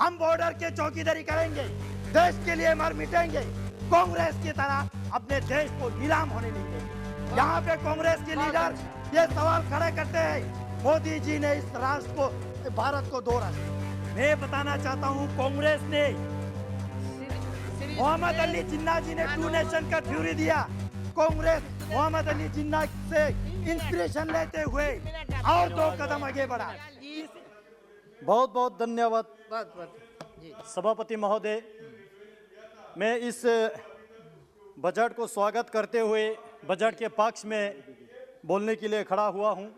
हम बॉर्डर के चौकीदारी करेंगे, देश के लिए मर मिटेंगे। कांग्रेस की तरह अपने देश को नीलाम होने नहीं देंगे। यहाँ पे कांग्रेस के लीडर ये सवाल खड़े करते हैं, मोदी जी ने इस राष्ट्र को, भारत को दो राष्ट्र। मैं बताना चाहता हूँ, कांग्रेस ने मोहम्मद अली जिन्ना जी ने टू नेशन का थ्योरी दिया। कांग्रेस मोहम्मद अली जिन्ना से इंस्पिरेशन लेते हुए और 2 कदम आगे बढ़ा। बहुत बहुत धन्यवाद सभापति महोदय। मैं इस बजट को स्वागत करते हुए बजट के पक्ष में बोलने के लिए खड़ा हुआ हूं।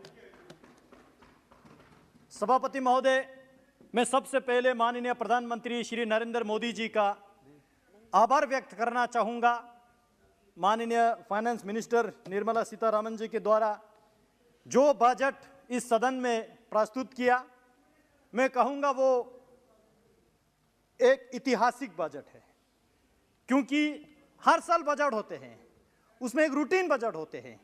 सभापति महोदय, मैं सबसे पहले माननीय प्रधानमंत्री श्री नरेंद्र मोदी जी का आभार व्यक्त करना चाहूँगा। माननीय फाइनेंस मिनिस्टर निर्मला सीतारमण जी के द्वारा जो बजट इस सदन में प्रस्तुत किया, मैं कहूँगा वो एक ऐतिहासिक बजट है, क्योंकि हर साल बजट होते हैं, उसमें एक रूटीन बजट होते हैं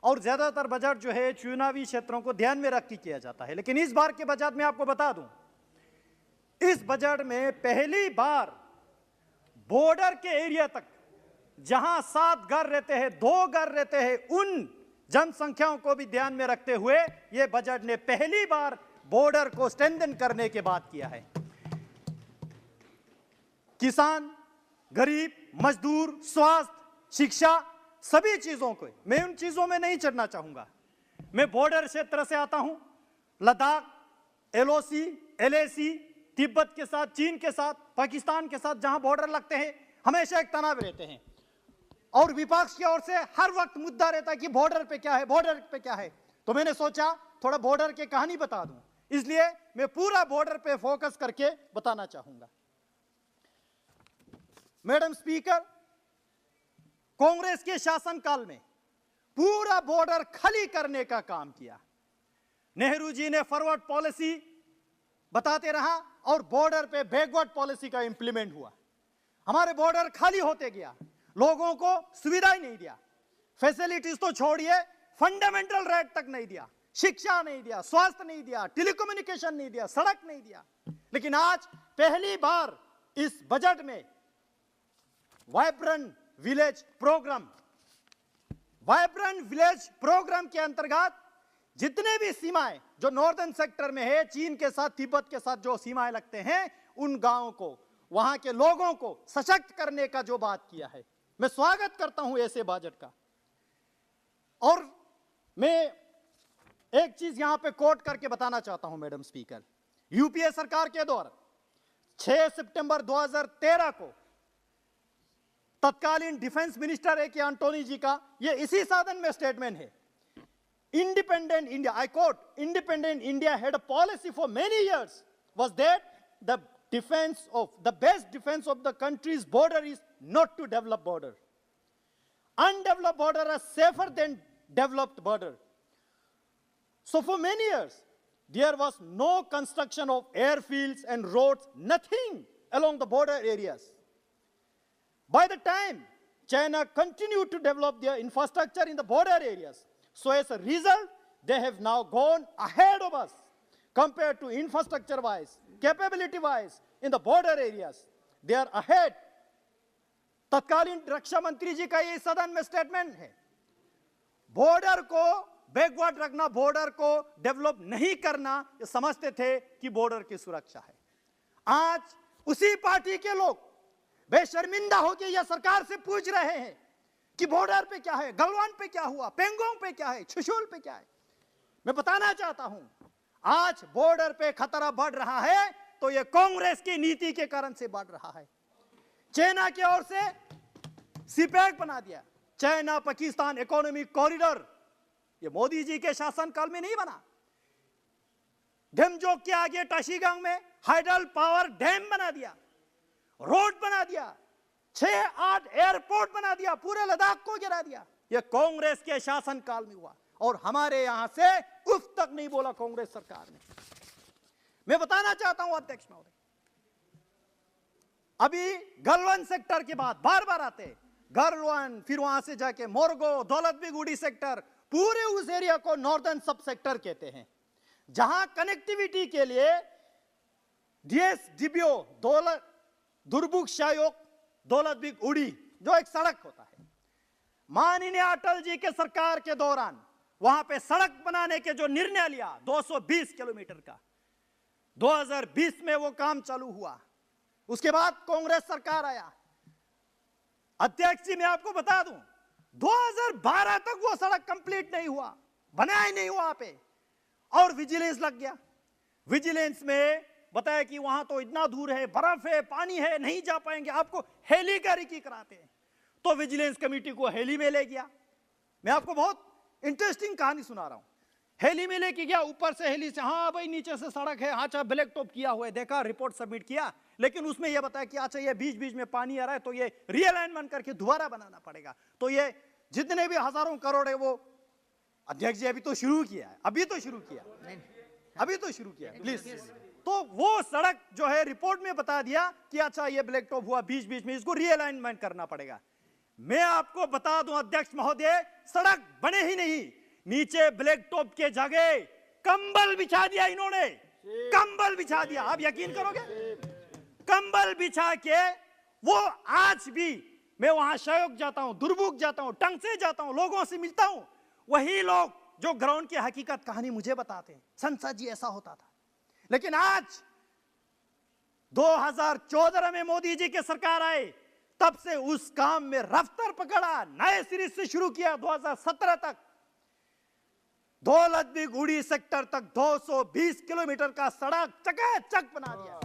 और ज़्यादातर बजट जो है चुनावी क्षेत्रों को ध्यान में रख के किया जाता है। लेकिन इस बार के बजट में आपको बता दूं, इस बजट में पहली बार बॉर्डर के एरिया तक जहां 7 घर रहते हैं, 2 घर रहते हैं, उन जनसंख्याओं को भी ध्यान में रखते हुए यह बजट ने पहली बार बॉर्डर को स्ट्रेंथन करने के बाद किया है। किसान, गरीब, मजदूर, स्वास्थ्य, शिक्षा, सभी चीजों को, मैं उन चीजों में नहीं चढ़ना चाहूंगा। मैं बॉर्डर क्षेत्र से आता हूं, लद्दाख, एलओसी, एलएसी, तिब्बत के साथ, चीन के साथ, पाकिस्तान के साथ जहां बॉर्डर लगते हैं, हमेशा एक तनाव रहते हैं और विपक्ष की ओर से हर वक्त मुद्दा रहता है कि बॉर्डर पे क्या है, बॉर्डर पे क्या है। तो मैंने सोचा थोड़ा बॉर्डर की कहानी बता दूं, इसलिए मैं पूरा बॉर्डर पे फोकस करके बताना चाहूंगा। मैडम स्पीकर, कांग्रेस के शासनकाल में पूरा बॉर्डर खाली करने का काम किया। नेहरू जी ने फॉरवर्ड पॉलिसी बताते रहा और बॉर्डर पे बैकवर्ड पॉलिसी का इंप्लीमेंट हुआ। हमारे बॉर्डर खाली होते गया, लोगों को सुविधा ही नहीं दिया, फैसिलिटीज तो छोड़िए, फंडामेंटल राइट तक नहीं दिया, शिक्षा नहीं दिया, स्वास्थ्य नहीं दिया, टेलीकम्युनिकेशन नहीं दिया, सड़क नहीं दिया। लेकिन आज पहली बार इस बजट में वाइब्रेंट विलेज प्रोग्राम के अंतर्गत जितने भी सीमाएं जो नॉर्दर्न सेक्टर में है, चीन के साथ, तिब्बत के साथ जो सीमाएं लगते हैं, उन गांवों को, वहां के लोगों को सशक्त करने का जो बात किया है, मैं स्वागत करता हूं ऐसे बजट का। और मैं एक चीज यहां पे कोट करके बताना चाहता हूं मैडम स्पीकर, यूपीए सरकार के दौरान 6 सितंबर 2013 को तत्कालीन डिफेंस मिनिस्टर ए के एंटोनी जी का ये इसी सदन में स्टेटमेंट है, independent India, I quote, independent India had a policy for many years was that the best defence of the country's border is not to develop border, undeveloped border are safer than developed border. So for many years there was no construction of airfields and roads, nothing along the border areas. By the time China continued to develop their infrastructure in the border areas, so as a result they have now gone ahead of us compared to infrastructure wise, capability wise in the border areas, they are ahead. तत्कालीन रक्षा मंत्री जी का ये सदन में statement है, border को backward रखना, border को डेवलप नहीं करना, ये समझते थे कि बॉर्डर की सुरक्षा है। आज उसी पार्टी के लोग बेशर्मिंदा होकर यह सरकार से पूछ रहे हैं कि बॉर्डर पे क्या है, गलवान पे क्या हुआ, पेंगोंग पे क्या है, छुशुल पे क्या है। मैं बताना चाहता हूं, आज बॉर्डर पे खतरा बढ़ रहा है तो यह कांग्रेस की नीति के कारण से बढ़ रहा है। चाइना की ओर से सीपैक बना दिया, चाइना पाकिस्तान इकोनॉमिक कॉरिडोर, ये मोदी जी के शासनकाल में नहीं बना। डेमजोक के आगे टाशीगंग में हाइडल पावर डैम बना दिया, रोड बना दिया, 6-8 एयरपोर्ट बना दिया, पूरे लद्दाख को गिरा दिया। यह कांग्रेस के शासनकाल में हुआ और हमारे यहां से उफ तक नहीं बोला कांग्रेस सरकार ने। मैं बताना चाहता हूं अध्यक्ष महोदय, अभी गलवान सेक्टर के बाद बार बार आते, गलवान, फिर वहां से जाके मोरगो, दौलतबेगुड़ी सेक्टर, पूरे उस एरिया को नॉर्दर्न सब सेक्टर कहते हैं, जहां कनेक्टिविटी के लिए DSDBO दुर्बुक शायोग दौलतबिग उड़ी जो एक सड़क होता है, माननीय अटल जी के सरकार के दौरान वहां पे सड़क बनाने के जो निर्णय लिया 220 किलोमीटर का, 2020 में वो काम चालू हुआ। उसके बाद कांग्रेस सरकार आया। अध्यक्ष जी मैं आपको बता दूं 2012 तक वो सड़क कंप्लीट नहीं हुआ, बना ही नहीं वहां पे, और विजिलेंस लग गया। विजिलेंस में बताया कि वहां तो इतना दूर है, बर्फ है, पानी है, नहीं जा पाएंगे, आपको हेलीगारिकी कराते हैं। तो विजिलेंस कमेटी को हेली में ले गया। मैं आपको बहुत इंटरेस्टिंग कहानी सुना रहा हूं। हेली में लेके गया, ऊपर से हेली से, हाँ भाई नीचे से सड़क है, अच्छा ब्लैक टॉप किया हुआ है, देखा, रिपोर्ट सबमिट किया, लेकिन उसमें यह बताया कि अच्छा ये बीच बीच में पानी आ रहा है तो ये रीअलाइनमेंट करके दोबारा बनाना पड़ेगा। तो ये जितने भी हजारों करोड़ है वो, अध्यक्ष जी अभी तो शुरू किया है, अभी तो शुरू किया, प्लीज। तो वो सड़क जो है रिपोर्ट में बता दिया कि अच्छा ये ब्लैक टॉप हुआ, बीच बीच में इसको रीअलाइनमेंट करना पड़ेगा। मैं आपको बता दूं अध्यक्ष महोदय, सड़क बने ही नहीं, नीचे ब्लैक टॉप के जगह कंबल बिछा दिया इन्होंने, कंबल बिछा दिया। आप यकीन करोगे, कंबल बिछा के वो आज भी, मैं वहां शायोग जाता हूं, दुर्बुक जाता हूं, टंगसे जाता हूं, लोगों से मिलता हूं, वही लोग जो ग्राउंड की हकीकत कहानी मुझे बताते हैं, संसद जी ऐसा होता था। लेकिन आज 2014 में मोदी जी की सरकार आए, तब से उस काम में रफ्तार पकड़ा, नए सिरे से शुरू किया। 2017 तक दौलतबिग उड़ी सेक्टर तक 220 किलोमीटर का सड़क चकाचक बना दिया।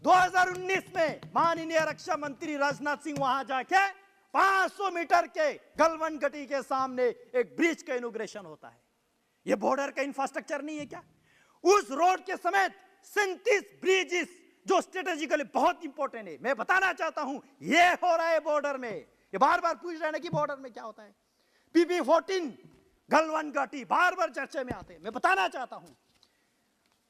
2019 में माननीय रक्षा मंत्री राजनाथ सिंह वहां जाके 500 मीटर के गलवन घाटी के सामने एक ब्रिज का इनॉग्रेशन होता है। यह बॉर्डर का इंफ्रास्ट्रक्चर नहीं है क्या? उस रोड के समेत 37 ब्रिजेस जो स्ट्रेटेजिकली बहुत इंपॉर्टेंट है। मैं बताना चाहता हूं यह हो रहा है बॉर्डर में। ये बार बार पूछ रहे हैं कि बॉर्डर में क्या होता है। PP14 गलवन घाटी बार बार चर्चे में आते हैं। मैं बताना चाहता हूं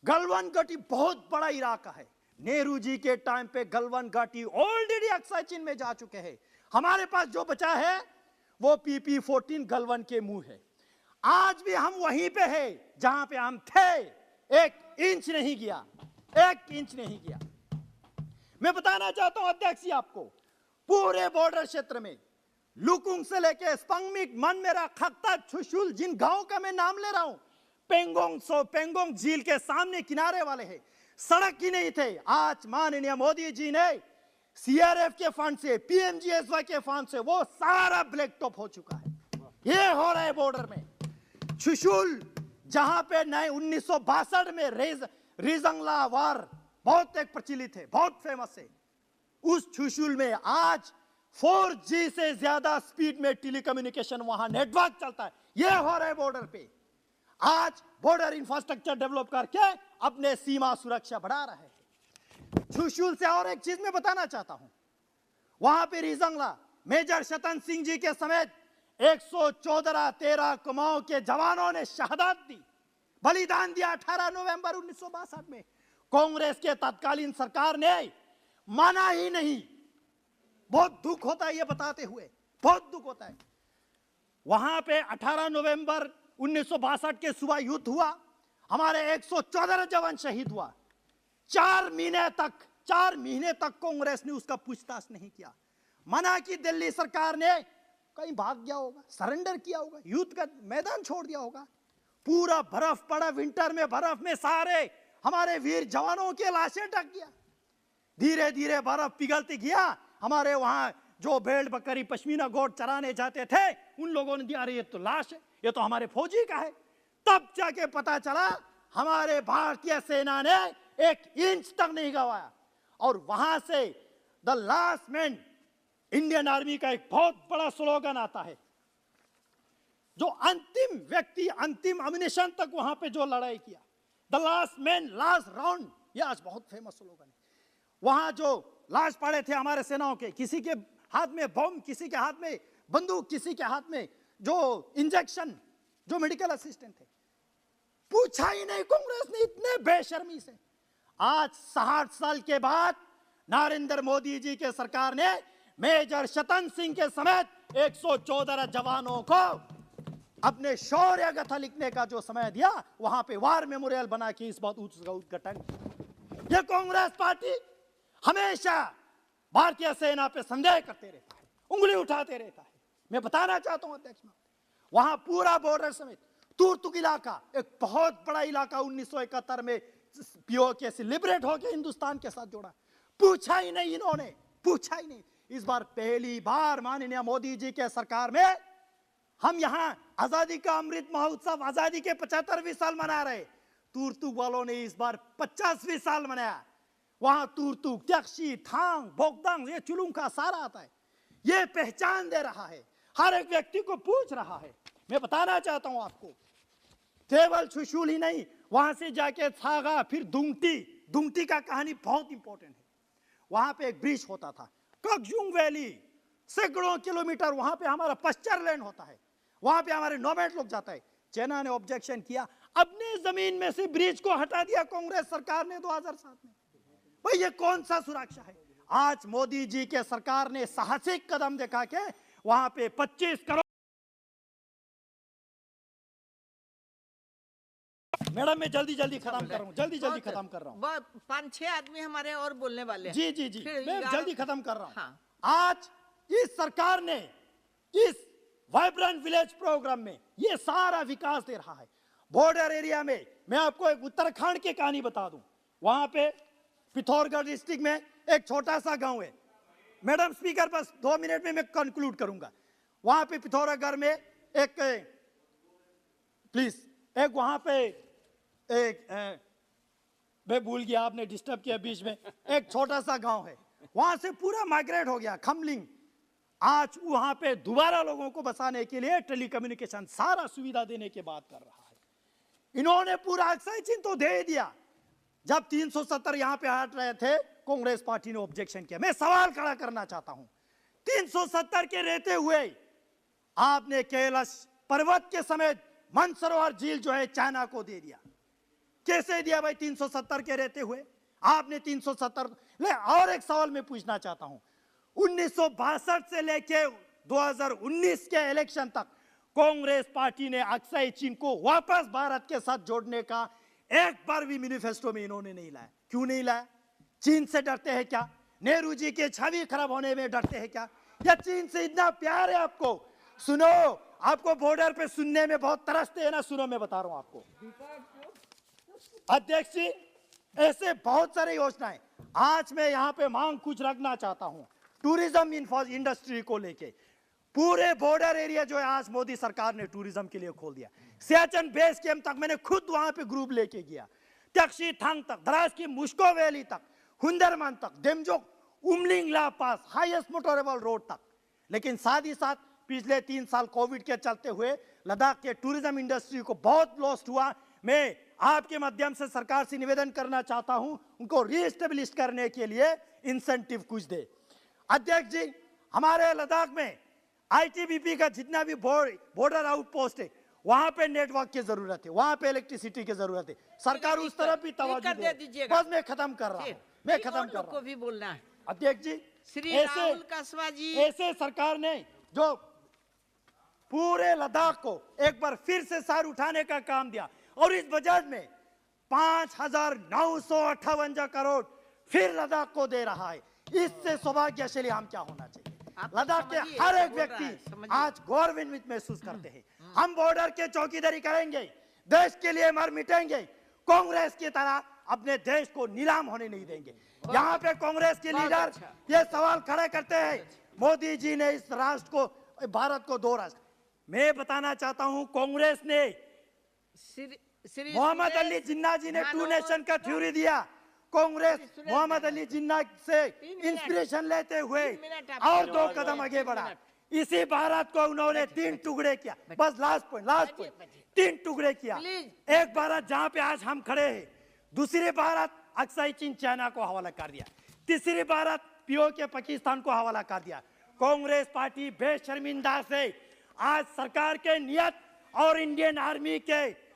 गलवन घाटी बहुत बड़ा इलाका है। नेहरू जी के टाइम पे गलवन घाटी ऑलरेडी अक्सा चीन में जा चुके हैं। हमारे पास जो बचा है वो PP14 गलवन के मुंह है। आज भी हम वहीं पे है जहां पे हम थे। 1 इंच नहीं गया, 1 इंच नहीं गया। मैं बताना चाहता हूं अध्यक्ष जी आपको, पूरे बॉर्डर क्षेत्र में लुकुंग से लेके स्पंगमिक, मनमेरा, खक्ता, छुशुल, जिन गांव का मैं नाम ले रहा हूं, पेंगोंग झील के सामने किनारे वाले हैं, सड़क ही नहीं थे। आज माननीय मोदी जी ने CRF के फंड से, PMGSY के फंड से वो सारा ब्लैक टॉप हो चुका है। ये हो रहा है बॉर्डर में। छुशुल जहां पे 1962 में रिजंगला वार बहुत एक प्रचलित है, बहुत फेमस है। उस छुशुल में आज 4G से ज्यादा स्पीड में टेलीकम्युनिकेशन वहां नेटवर्क चलता है। यह हो रहा है बॉर्डर पे। आज बॉर्डर इंफ्रास्ट्रक्चर डेवलप करके अपने सीमा सुरक्षा बढ़ा रहे हैं। छुशुल से और एक चीज मैं बताना चाहता हूं, वहां पे रिजंगला मेजर शतन सिंह जी के समेत 114 कुमाऊं के जवानों ने शहादत दी, बलिदान दिया 18 नवंबर 1962 में। कांग्रेस के तत्कालीन सरकार ने माना ही नहीं। बहुत दुख होता है ये बताते हुए, बहुत दुख होता है। वहां पे 18 नवंबर 1962 के सुबह युद्ध हुआ, हमारे 114 जवान शहीद हुआ। 4 महीने तक कांग्रेस ने उसका पूछताछ नहीं किया। मना की दिल्ली सरकार ने, कहीं भाग गया होगा, सरेंडर किया होगा, युद्ध का मैदान छोड़ दिया होगा। पूरा बर्फ पड़ा, विंटर में बर्फ में सारे हमारे वीर जवानों के लाशें ढक गया। धीरे धीरे बर्फ पिघलती गया। हमारे वहां जो भेड़ बकरी पश्मीना गोट चराने जाते थे उन लोगों ने दिया, अरे ये तो लाश है, ये तो हमारे फौजी का है। तब जाके पता चला हमारे भारतीय सेना ने 1 इंच तक नहीं गवाया। और वहां से the last man, Indian army का एक बहुत बड़ा स्लोगन आता है, जो अंतिम व्यक्ति अंतिम अम्युनिशन तक वहां पे जो लड़ाई किया, the last man last round, ये आज बहुत फेमस स्लोगन है। वहां जो लाश पड़े थे हमारे सेनाओं के, किसी के हाथ में बम, किसी के हाथ में बंदूक, किसी के हाथ में जो इंजेक्शन, जो मेडिकल असिस्टेंट थे, पूछा ही नहीं कांग्रेस ने इतने बेशर्मी से। आज 60 साल के बाद नरेंद्र मोदी जी के सरकार ने मेजर शतन सिंह के समेत 114 जवानों को अपने शौर्य गाथा लिखने का जो समय दिया, वहां पे वार मेमोरियल बना के इस बात उसका उद्घाटन। ये कांग्रेस पार्टी हमेशा भारतीय सेना पे संदेह करते रहता है, उंगली उठाते रहता है। मैं बताना चाहता हूं अध्यक्ष महोदय, वहां पूरा बॉर्डर समेत तुर्तुक इलाका, एक बहुत बड़ा इलाका 1971 में पीओके से लिबरेट होकर हिंदुस्तान के साथ जोड़ा, पूछा ही नहीं इन्होंने, पूछा ही नहीं। इस बार पहली बार माननीय मोदी जी के सरकार में हम यहां आजादी का अमृत महोत्सव, आजादी के 75वीं साल मना रहे। तुर्तुक वालों ने इस बार 50वीं साल मनाया। वहां तुर्तुक, त्यक्षी, थांग, बोगदांग, ये चुलुंग का सारा आता है। ये पहचान दे रहा है, हर एक व्यक्ति को पूछ रहा है। मैं बताना चाहता हूं आपको, केवल चुशूल ही नहीं, वहां से जाके छागा, फिर दुंगटी का कहानी बहुत इंपॉर्टेंट है। वहां पे एक ब्रिज होता था, ककजुंग वैली, सैकड़ों किलोमीटर वहां पे हमारा पश्चर लैंड होता है, वहां पे हमारे नोमैड लोग जाता है। चाइना ने ऑब्जेक्शन किया, अपने जमीन में से ब्रिज को हटा दिया कांग्रेस सरकार ने 2007 में। भाई ये कौन सा सुरक्षा है? आज मोदी जी के सरकार ने साहसिक कदम दिखा के वहां पे 25 करोड़। मैडम मैं जल्दी खत्म कर रहा हूँ, जल्दी खत्म कर रहा हूँ। 5-6 आदमी हमारे और बोलने वाले हैं। जी मैं जल्दी खत्म कर रहा हूँ। हाँ। आज इस सरकार ने इस वाइब्रेंट विलेज प्रोग्राम में ये सारा विकास दे रहा है। बॉर्डर एरिया में मैं आपको एक उत्तराखंड की कहानी बता दूं, वहां पे पिथौरागढ़ डिस्ट्रिक्ट में एक छोटा सा गांव है। मैडम स्पीकर, बस 2 मिनट में मैं कंक्लूड करूंगा। वहां पे पिथौरागढ़ में एक प्लीज एक वहां पे एक मैं भूल गया, आपने डिस्टर्ब किया बीच में। एक छोटा सा गांव है, वहां से पूरा माइग्रेट हो गया खमलिंग। आज वहां पे दोबारा लोगों को बसाने के लिए टेलीकम्युनिकेशन सारा सुविधा देने के बाद कर रहा है। इन्होंने पूरा अक्साई चिन्ह तो दे दिया। जब 370 यहां पे हट रहे थे, कांग्रेस पार्टी ने ऑब्जेक्शन किया। मैं सवाल खड़ा करना चाहता हूं, 370 के रहते हुए आपने कैलाश पर्वत के समेत मानसरोवर झील जो है चाइना को दे दिया। कैसे दिया भाई? 370 के रहते हुए आपने 370 ले। और एक सवाल मैं पूछना चाहता हूं, 1962 से लेके 2019 के इलेक्शन तक कांग्रेस पार्टी ने अक्साई चीन को वापस भारत के साथ जोड़ने का एक बार भी मैनिफेस्टो में इन्होंने नहीं लाया। क्यों नहीं लाया? चीन से डरते हैं क्या? नेहरू जी के छवि खराब होने में डरते हैं क्या? या चीन से इतना प्यार है आपको? सुनो, आपको बॉर्डर पे सुनने में बहुत तरसते हैं ना, सुनो मैं बता रहा हूं आपको। अध्यक्ष जी, ऐसे बहुत सारे योजनाएं। आज मैं यहां पे मांग कुछ रखना चाहता हूं टूरिज्म इंडस्ट्री को लेके। पूरे बॉर्डर एरिया जो है आज मोदी सरकार ने टूरिज्म के लिए खोल दिया। सियाचिन बेस कैंप तक मैंने खुद वहां पे ग्रुप लेके गया, त्यक्षी थांग तक, द्रास की मुश्को वैली तक, हुंदरमान तक, डेमजोक, उमलिंग ला पास, हाईएस्ट मोटरेबल रोड तक। लेकिन साथ ही साथ पिछले 3 साल कोविड के चलते हुए लद्दाख के टूरिज्म इंडस्ट्री को बहुत लॉस हुआ। मैं आपके माध्यम से सरकार से निवेदन करना चाहता हूं, उनको रीएस्टेब्लिश करने के लिए इंसेंटिव कुछ दे। अध्यक्ष जी, हमारे लद्दाख में आईटीबीपी का जितना भी बॉर्डर आउटपोस्ट है, वहां पे नेटवर्क की जरूरत है, वहां पे इलेक्ट्रिसिटी की जरूरत है। सरकार उस तरफ भी तवज्जो दे। बस मैं खत्म कर रहा हूं, मैं खत्म कर रहा हूं। को भी बोलना है अध्यक्ष जी, श्री राहुल कसवा जी। ऐसे सरकार ने जो पूरे लद्दाख को एक बार फिर से सर उठाने का काम दिया, और इस बजट में 5,958 करोड़ फिर लद्दाख को दे रहा है। इससे सौभाग्यशाली हम क्या होना चाहिए? लद्दाख के हर एक व्यक्ति आज गौरवान्वित महसूस करते हैं। हम बॉर्डर के चौकीदारी करेंगे, देश के लिए मर मिटेंगे, कांग्रेस की तरह अपने देश को नीलाम होने नहीं देंगे। यहाँ पे कांग्रेस के लीडर ये सवाल खड़े करते हैं, मोदी जी ने इस राष्ट्र को, भारत को 2 राष्ट्र। मैं बताना चाहता हूं, कांग्रेस ने मोहम्मद अली जिन्ना जी ने 2 नेशन का थ्योरी दिया। कांग्रेस मोहम्मद अली जिन्ना से इंस्पिरेशन लेते हुए और 2 कदम आगे बढ़ा। इसी भारत को उन्होंने 3 टुकड़े किया। बस लास्ट पॉइंट 3 टुकड़े किया। एक भारत जहां पे आज हम खड़े हैं, दूसरी भारत अक्साई चीन चाइना को हवाला कर दिया, तीसरी भारत पीओके पाकिस्तान को हवाला कर दिया। कांग्रेस पार्टी बेशर्मिंदा से आज सरकार के नियत और इंडियन आर्मी के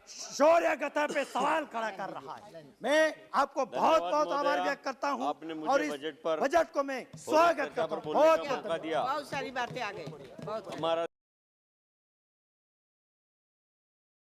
शौर्य गाथा पे सवाल खड़ा कर रहा है। मैं आपको बहुत बहुत आभार व्यक्त करता हूं, और इस बजट को मैं स्वागत करता हूं। बहुत सारी बातें आ गई।